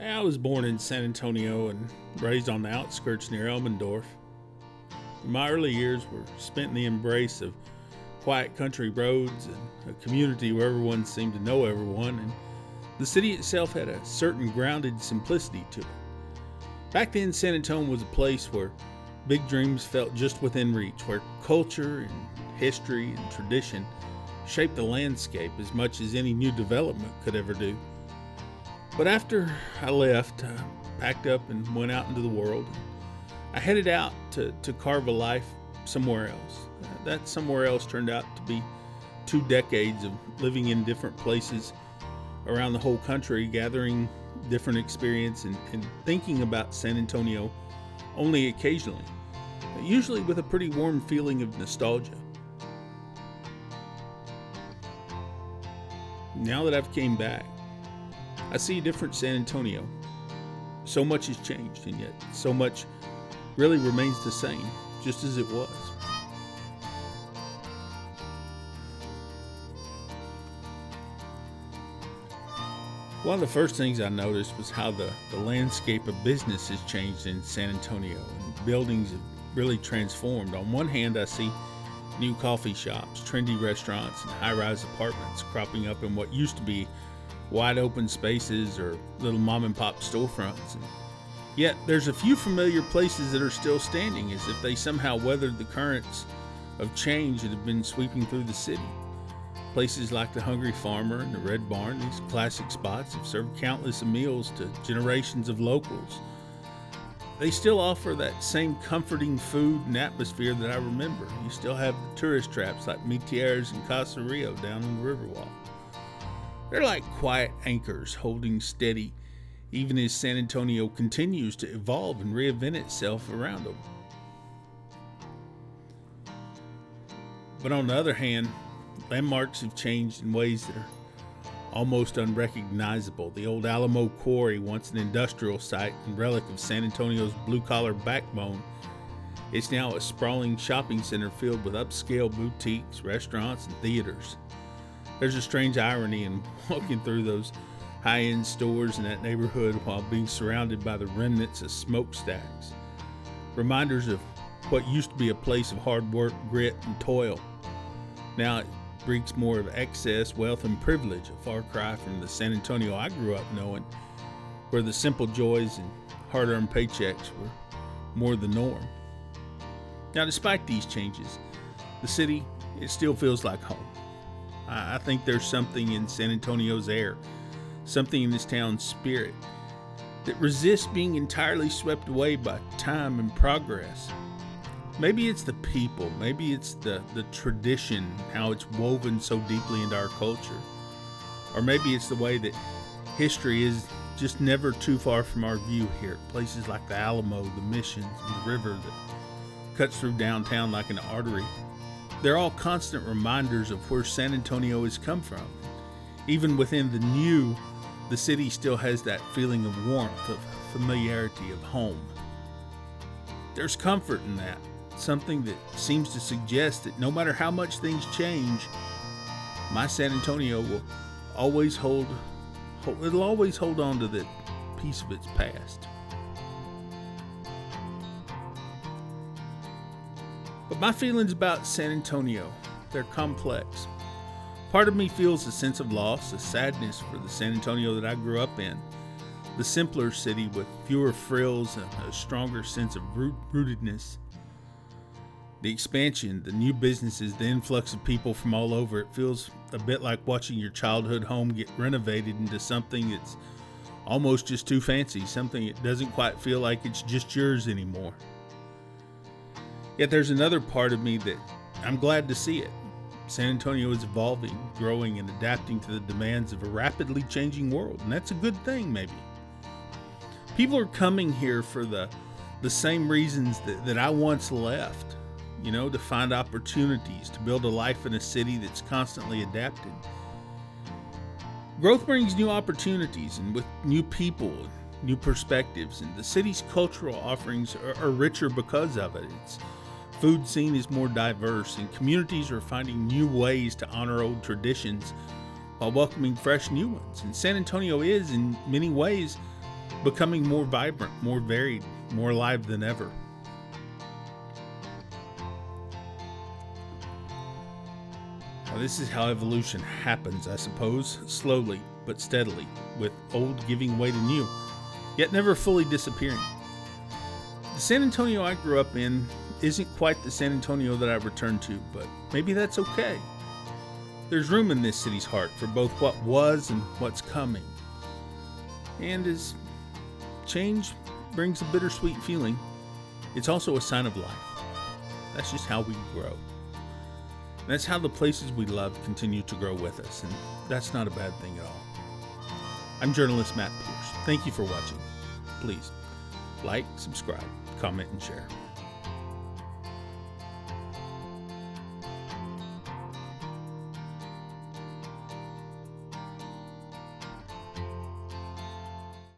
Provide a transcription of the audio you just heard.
I was born in San Antonio and raised on the outskirts near Elmendorf. My early years were spent in the embrace of quiet country roads and a community where everyone seemed to know everyone, and the city itself had a certain grounded simplicity to it. Back then, San Antonio was a place where big dreams felt just within reach, where culture and history and tradition shaped the landscape as much as any new development could ever do. But after I left, I packed up and went out into the world. I headed out to carve a life somewhere else. That somewhere else turned out to be 2 decades of living in different places around the whole country, gathering different experience and thinking about San Antonio only occasionally, usually with a pretty warm feeling of nostalgia. Now that I've came back, I see a different San Antonio. So much has changed, and yet so much really remains the same, just as it was. One of the first things I noticed was how the landscape of business has changed in San Antonio, and buildings have really transformed. On one hand, I see new coffee shops, trendy restaurants, and high-rise apartments cropping up in what used to be wide open spaces or little mom and pop storefronts. And yet there's a few familiar places that are still standing, as if they somehow weathered the currents of change that have been sweeping through the city. Places like the Hungry Farmer and the Red Barn, these classic spots, have served countless meals to generations of locals. They still offer that same comforting food and atmosphere that I remember. You still have the tourist traps like Mitieres and Casa Rio down on the Riverwalk. They're like quiet anchors holding steady, even as San Antonio continues to evolve and reinvent itself around them. But on the other hand, landmarks have changed in ways that are almost unrecognizable. The old Alamo Quarry, once an industrial site and relic of San Antonio's blue-collar backbone, is now a sprawling shopping center filled with upscale boutiques, restaurants, and theaters. There's a strange irony in walking through those high-end stores in that neighborhood while being surrounded by the remnants of smokestacks. Reminders of what used to be a place of hard work, grit, and toil. Now it reeks more of excess, wealth, and privilege, a far cry from the San Antonio I grew up knowing, where the simple joys and hard-earned paychecks were more the norm. Now, despite these changes, the city, it still feels like home. I think there's something in San Antonio's air, something in this town's spirit, that resists being entirely swept away by time and progress. Maybe it's the people, maybe it's the tradition, how it's woven so deeply into our culture. Or maybe it's the way that history is just never too far from our view here. Places like the Alamo, the Missions, and the river that cuts through downtown like an artery. They're all constant reminders of where San Antonio has come from. Even within the new, the city still has that feeling of warmth, of familiarity, of home. There's comfort in that, something that seems to suggest that no matter how much things change, my San Antonio will always hold on to the piece of its past. But my feelings about San Antonio, they're complex. Part of me feels a sense of loss, a sadness for the San Antonio that I grew up in. The simpler city with fewer frills and a stronger sense of rootedness. The expansion, the new businesses, the influx of people from all over, it feels a bit like watching your childhood home get renovated into something that's almost just too fancy, something that doesn't quite feel like it's just yours anymore. Yet there's another part of me that I'm glad to see it. San Antonio is evolving, growing, and adapting to the demands of a rapidly changing world, and that's a good thing, maybe. People are coming here for the same reasons that I once left, to find opportunities, to build a life in a city that's constantly adapted. Growth brings new opportunities, and with new people, new perspectives, and the city's cultural offerings are richer because of it. Its food scene is more diverse, and communities are finding new ways to honor old traditions while welcoming fresh new ones. And San Antonio is, in many ways, becoming more vibrant, more varied, more alive than ever. Now, this is how evolution happens, I suppose, slowly but steadily, with old giving way to new, yet never fully disappearing. The San Antonio I grew up in isn't quite the San Antonio that I returned to, but maybe that's okay. There's room in this city's heart for both what was and what's coming. And as change brings a bittersweet feeling, it's also a sign of life. That's just how we grow. And that's how the places we love continue to grow with us, and that's not a bad thing at all. I'm journalist Matt Pierce. Thank you for watching. Please like, subscribe, comment, and share.